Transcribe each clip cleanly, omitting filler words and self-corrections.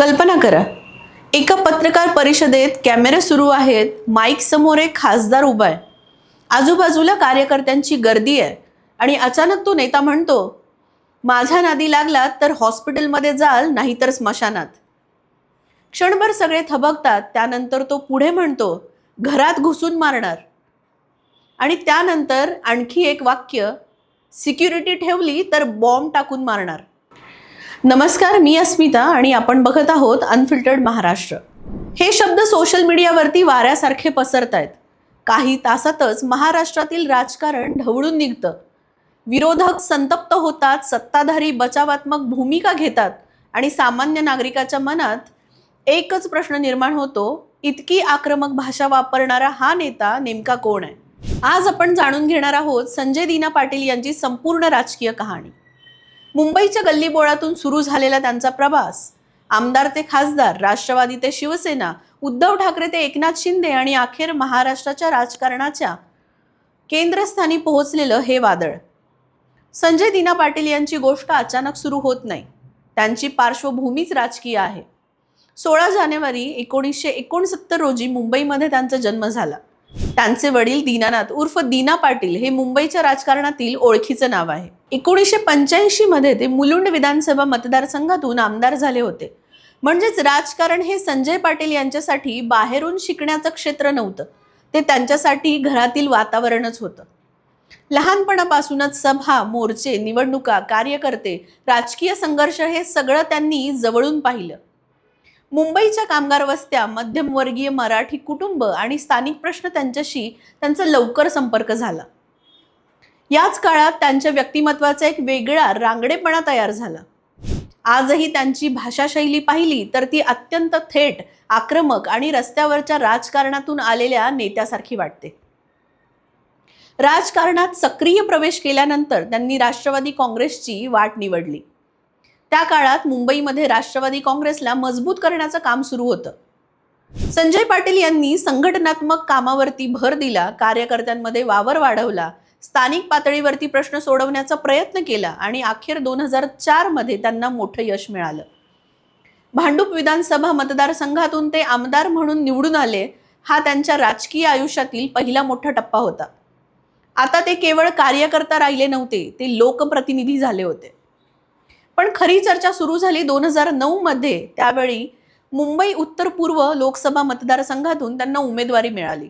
कल्पना करा, एका पत्रकार परिषदेत कॅमेरे सुरू आहेत, माईक समोर एक खासदार उभा आहे, आजूबाजूला कार्यकर्त्यांची गर्दी आहे आणि अचानक तो नेता म्हणतो, माझ्या नादी लागलात तर हॉस्पिटलमध्ये जाल, नाहीतर स्मशानात. क्षणभर सगळे थबकतात. त्यानंतर तो पुढे म्हणतो, घरात घुसून मारणार. आणि त्यानंतर आणखी एक वाक्य, सिक्युरिटी ठेवली तर बॉम्ब टाकून मारणार. नमस्कार, मी अस्मिता आणि आपण बघत आहोत अनफिल्टर्ड महाराष्ट्र. हे शब्द सोशल मीडियावरती वाऱ्यासारखे पसरत आहेत. काही तासातच महाराष्ट्रातील राजकारण ढवळून निघतं. विरोधक संतप्त होतात, सत्ताधारी बचावात्मक भूमिका घेतात आणि सामान्य नागरिकाच्या मनात एकच प्रश्न निर्माण होतो, इतकी आक्रमक भाषा वापरणारा हा नेता नेमका कोण आहे? आज आपण जाणून घेणार आहोत संजय दीना पाटील यांची संपूर्ण राजकीय कहाणी. मुंबईच्या गल्लीबोळातून सुरू झालेला त्यांचा प्रवास, आमदार ते खासदार, राष्ट्रवादी ते शिवसेना, उद्धव ठाकरे ते एकनाथ शिंदे आणि अखेर महाराष्ट्राच्या राजकारणाच्या केंद्रस्थानी पोहोचलेलं हे वादळ. संजय दीना पाटील यांची गोष्ट अचानक सुरू होत नाही. त्यांची पार्श्वभूमीच राजकीय आहे. 16 जानेवारी 1969 रोजी मुंबईमध्ये त्यांचा जन्म झाला. त्यांचे वडील दीनानाथ उर्फ दीना पाटील हे मुंबईच्या राजकारणातील ओळखीचं नाव आहे. 1985 मध्ये ते मुलुंड विधानसभा मतदारसंघातून आमदार झाले होते. म्हणजेच राजकारण हे संजय पाटील यांच्यासाठी बाहेरून शिकण्याचं क्षेत्र नव्हतं, ते त्यांच्यासाठी घरातील वातावरणच होतं. लहानपणापासूनच सभा, मोर्चे, निवडणुका, कार्यकर्ते, राजकीय संघर्ष हे सगळं त्यांनी जवळून पाहिलं. मुंबईच्या कामगार वस्त्या, मध्यमवर्गीय मराठी कुटुंब आणि स्थानिक प्रश्न त्यांचा लवकर संपर्क झाला. याच काळात त्यांच्या व्यक्तिमत्वाचा एक वेगळा रांगडेपणा तयार झाला. आजही त्यांची भाषाशैली पाहिली तर ती अत्यंत थेट, आक्रमक आणि रस्त्यावरच्या राजकारणातून आलेल्या नेत्यासारखी वाटते. राजकारणात सक्रिय प्रवेश केल्यानंतर त्यांनी राष्ट्रवादी काँग्रेसची वाट निवडली. त्या काळात मुंबईमध्ये राष्ट्रवादी काँग्रेसला मजबूत करण्याचं काम सुरू होतं. संजय पाटील यांनी संघटनात्मक कामावरती भर दिला, कार्यकर्त्यांमध्ये वावर वाढवला, स्थानिक पातळीवरती प्रश्न सोडवण्याचा प्रयत्न केला आणि अखेर 2004 मध्ये त्यांना मोठं यश मिळालं. भांडूप विधानसभा मतदारसंघातून ते आमदार म्हणून निवडून आले. हा त्यांच्या राजकीय आयुष्यातील पहिला मोठा टप्पा होता. आता ते केवळ कार्यकर्ता राहिले नव्हते, ते लोकप्रतिनिधी झाले होते. पण खरी चर्चा सुरू झाली 2009 मध्ये. त्यावेळी मुंबई उत्तर पूर्व लोकसभा मतदारसंघातून त्यांना उमेदवारी मिळाली.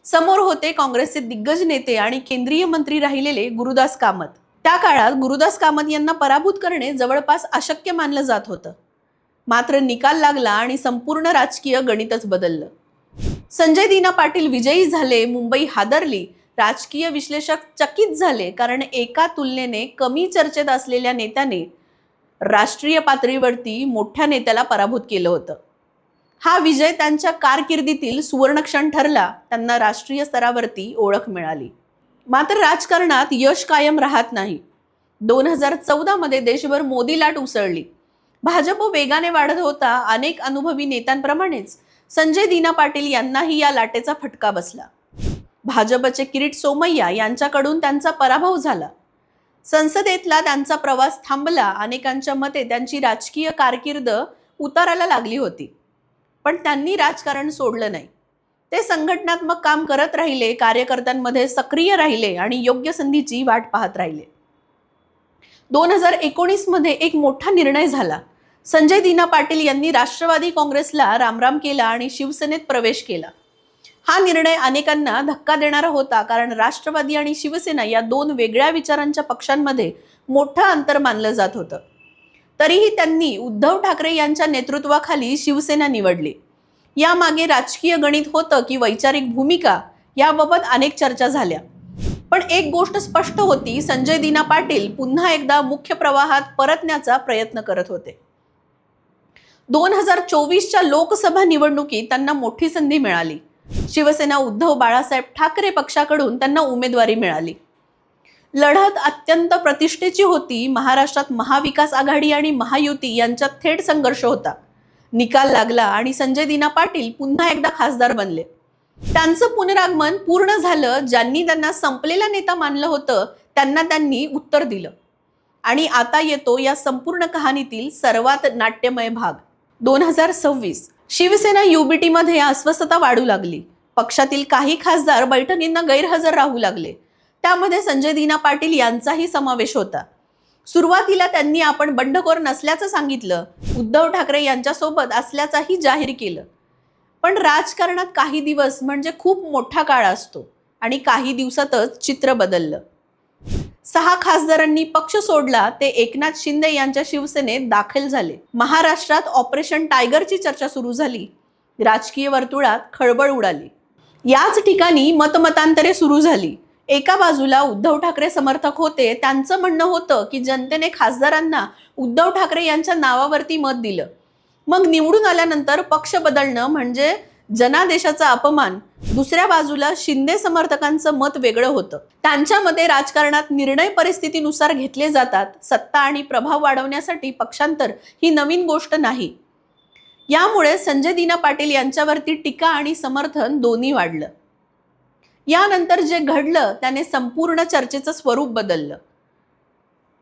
समोर होते काँग्रेसचे दिग्गज नेते आणि केंद्रीय मंत्री राहिलेले गुरुदास कामत. त्या काळात गुरुदास कामत यांना पराभूत करणे जवळपास अशक्य मानलं जात होतं. मात्र निकाल लागला आणि संपूर्ण राजकीय गणितच बदललं. संजय दीना पाटील विजयी झाले. मुंबई हादरली. राजकीय विश्लेषक चकित झाले, कारण एका तुलनेने कमी चर्चेत असलेल्या नेत्याने राष्ट्रीय पातळीवरती मोठ्या नेत्याला पराभूत केलं होतं. हा विजय त्यांच्या कारकिर्दीतील सुवर्णक्षण ठरला. त्यांना राष्ट्रीय स्तरावरती ओळख मिळाली. मात्र राजकारणात यश कायम राहत नाही. 2014 मध्ये देशभर मोदी लाट उसळली. भाजप वेगाने वाढत होता. अनेक अनुभवी नेत्यांप्रमाणेच संजय दीना पाटील यांनाही या लाटेचा फटका बसला. भाजपचे किरीट सोमय्या यांच्याकडून त्यांचा पराभव झाला. संसदेतला त्यांचा प्रवास थांबला. अनेकांच्या मते त्यांची राजकीय कारकीर्द उताराला लागली होती. पण त्यांनी राजकारण सोडलं नाही. ते संघटनात्मक काम करत राहिले, कार्यकर्त्यांमध्ये सक्रिय राहिले आणि योग्य संधीची वाट पाहत राहिले. 2019 मध्ये एक मोठा निर्णय झाला. संजय दीना पाटील यांनी राष्ट्रवादी काँग्रेसला रामराम केला आणि शिवसेनेत प्रवेश केला. हा निर्णय अनेकांना धक्का देणारा होता, कारण राष्ट्रवादी आणि शिवसेना या दोन वेगळ्या विचारांच्या पक्षांमध्ये मोठं अंतर मानलं जात होतं. तरीही त्यांनी उद्धव ठाकरे यांच्या नेतृत्वाखाली शिवसेना निवडली. यामागे राजकीय गणित होतं की वैचारिक भूमिका, याबाबत अनेक चर्चा झाल्या. पण एक गोष्ट स्पष्ट होती, संजय दीना पाटील पुन्हा एकदा मुख्य प्रवाहात परतण्याचा प्रयत्न करत होते. 2024च्या लोकसभा निवडणुकीत त्यांना मोठी संधी मिळाली. शिवसेना उद्धव बाळासाहेब ठाकरे पक्षाकडून त्यांना उमेदवारी मिळाली. लढत अत्यंत प्रतिष्ठेची होती. महाराष्ट्रात महाविकास आघाडी आणि महायुती यांच्यात थेट संघर्ष होता. निकाल लागला आणि संजय दीना पाटील पुन्हा एकदा खासदार बनले. त्यांचं पुनरागमन पूर्ण झालं. ज्यांनी त्यांना संपलेला नेता मानलं होतं त्यांना त्यांनी उत्तर दिलं. आणि आता येतो या संपूर्ण कहाणीतील सर्वात नाट्यमय भाग. 2026 शिवसेना युबीटी मध्ये अस्वस्थता वाढू लागली. पक्षातील काही खासदार बैठकींना गैरहजर राहू लागले. त्यामध्ये संजय दीना पाटील यांचाही समावेश होता. सुरुवातीला त्यांनी आपण बंडखोर नसल्याचं सांगितलं, उद्धव ठाकरे यांच्यासोबत असल्याचंही जाहीर केलं. पण राजकारणात काही दिवस म्हणजे खूप मोठा काळ असतो आणि काही दिवसातच चित्र बदललं. 6 खासदारांनी पक्ष सोडला ते एकनाथ शिंदे यांच्या शिवसेनेत दाखल झाले. महाराष्ट्रात ऑपरेशन टायगरची चर्चा सुरू झाली. राजकीय वर्तुळात खळबळ उडाली. याच ठिकाणी मतमतांतरे सुरू झाली. एका बाजूला उद्धव ठाकरे समर्थक होते. त्यांचं म्हणणं होतं की जनतेने खासदारांना उद्धव ठाकरे यांच्या नावावरती मत दिलं, मग निवडून आल्यानंतर पक्ष बदलणं म्हणजे जनादेशाचा अपमान. दुसऱ्या बाजूला शिंदे समर्थकांचं मत वेगळं होतं. त्यांच्या मते राजकारणात निर्णय परिस्थितीनुसार घेतले जातात. सत्ता आणि प्रभाव वाढवण्यासाठी पक्षांतर ही नवीन गोष्ट नाही. यामुळे संजय दीना पाटील यांच्यावरती टीका आणि समर्थन दोन्ही वाढलं. यानंतर जे घडलं त्याने संपूर्ण चर्चेचं स्वरूप बदललं.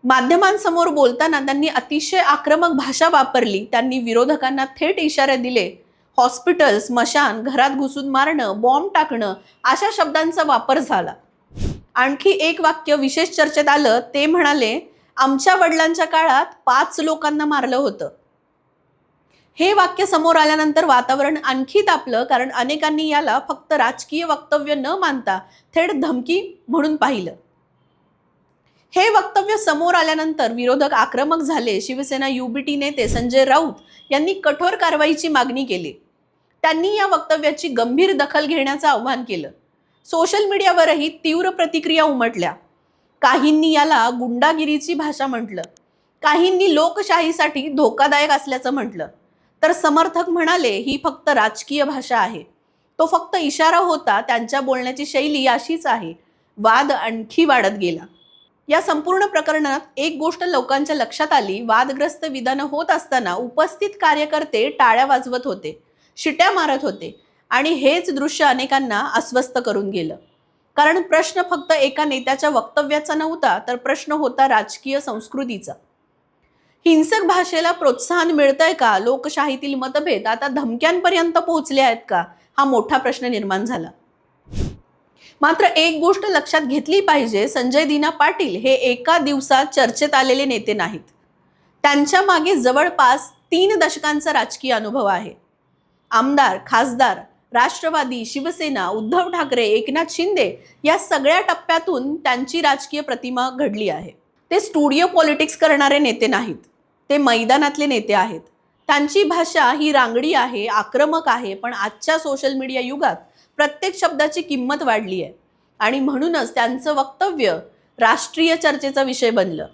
माध्यमांसमोर बोलताना त्यांनी अतिशय आक्रमक भाषा वापरली. त्यांनी विरोधकांना थेट इशारे दिले. हॉस्पिटल, स्मशान, घरात घुसून मारणं, बॉम्ब टाकणं अशा शब्दांचा वापर झाला. आणखी एक वाक्य विशेष चर्चेत आलं. ते म्हणाले, आमच्या वडिलांच्या काळात 5 लोकांना मारलं होतं. हे वाक्य समोर आल्यानंतर वातावरण आणखी तापलं, कारण अनेकांनी याला फक्त राजकीय वक्तव्य न मानता थेट धमकी म्हणून पाहिलं. हे वक्तव्य समोर आल्यानंतर विरोधक आक्रमक झाले. शिवसेना युबीटी नेते संजय राऊत यांनी कठोर कारवाईची मागणी केली. त्यांनी या वक्तव्याची गंभीर दखल घेण्याचं आवाहन केलं. सोशल मीडियावरही तीव्र प्रतिक्रिया उमटल्या. काहींनी याला गुंडागिरीची भाषा म्हटलं, काहींनी लोकशाहीसाठी धोकादायक असल्याचं म्हटलं, तर समर्थक म्हणाले ही फक्त राजकीय भाषा आहे. तो फक्त इशारा होता. त्यांच्या बोलण्याची शैली अशीच आहे. वाद आणखी वाढत गेला. या संपूर्ण प्रकरणात एक गोष्ट लोकांच्या लक्षात आली. वादग्रस्त विधानं होत असताना उपस्थित कार्यकर्ते टाळ्या वाजवत होते, शिट्या मारत होते आणि हेच दृश्य अनेकांना अस्वस्थ करून गेलं. कारण प्रश्न फक्त एका नेत्याच्या वक्तव्याचा नव्हता, तर प्रश्न होता राजकीय संस्कृतीचा. हिंसक भाषेला प्रोत्साहन मिळतंय का? लोकशाहीतील मतभेद आता धमक्यांपर्यंत पोहोचले आहेत का? हा मोठा प्रश्न निर्माण झाला. मात्र एक गोष्ट लक्षात घेतली पाहिजे, संजय दीना पाटील हे एका दिवसात चर्चेत आलेले नेते नाहीत. त्यांच्या मागे जवळपास 3 दशकांचा राजकीय अनुभव आहे. आमदार, खासदार, राष्ट्रवादी, शिवसेना, उद्धव ठाकरे, एकनाथ शिंदे या सगळ्या टप्प्यातून त्यांची राजकीय प्रतिमा घडली आहे. ते स्टुडिओ पॉलिटिक्स करणारे नेते नाहीत. ते मैदानातले नेते आहेत. त्यांची भाषा ही रांगडी आहे, आक्रमक आहे. पण आजच्या सोशल मीडिया युगात प्रत्येक शब्दाची किंमत वाढली आहे आणि म्हणूनच त्यांचं वक्तव्य राष्ट्रीय चर्चेचा विषय बनलं.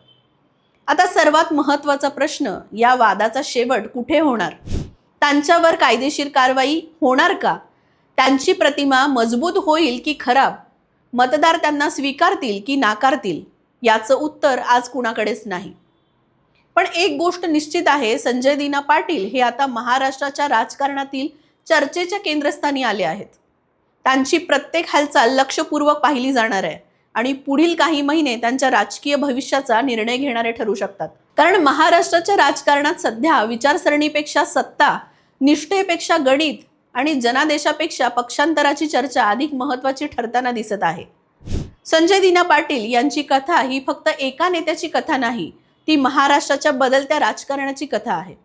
आता सर्वात महत्त्वाचा प्रश्न, या वादाचा शेवट कुठे होणार? त्यांच्यावर कायदेशीर कारवाई होणार का? त्यांची प्रतिमा मजबूत होईल की खराब? मतदार त्यांना स्वीकारतील की नाकारतील? याचं उत्तर आज कुणाकडेच नाही. पण एक गोष्ट निश्चित आहे, संजय दीना पाटील हे आता महाराष्ट्राच्या राजकारणातील चर्चेच्या केंद्रस्थानी आले आहेत. त्यांची प्रत्येक हालचाल लक्षपूर्वक पाहिली जाणार आहे आणि पुढील काही महिने त्यांच्या राजकीय भविष्याचा निर्णय घेणारे ठरू शकतात. कारण महाराष्ट्राच्या राजकारणात सध्या विचारसरणीपेक्षा सत्ता, निष्ठेपेक्षा गणित आणि जनादेशापेक्षा पक्षांतराची चर्चा अधिक महत्त्वाची ठरताना दिसत आहे. संजय दीना पाटील यांची कथा ही फक्त एका नेत्याची कथा नाही, ती महाराष्ट्राच्या बदलत्या राजकारणाची कथा आहे.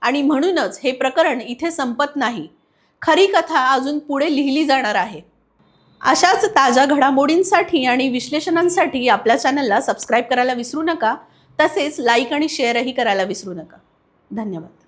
आणि म्हणूनच हे प्रकरण इथे संपत नाही. खरी कथा अजून पुढे लिहिली जाणार आहे. अशाच ताज्या घडामोडींसाठी आणि विश्लेषणांसाठी आपल्या चॅनलला सबस्क्राईब करायला विसरू नका. तसेच लाईक आणि शेअरही करायला विसरू नका. धन्यवाद.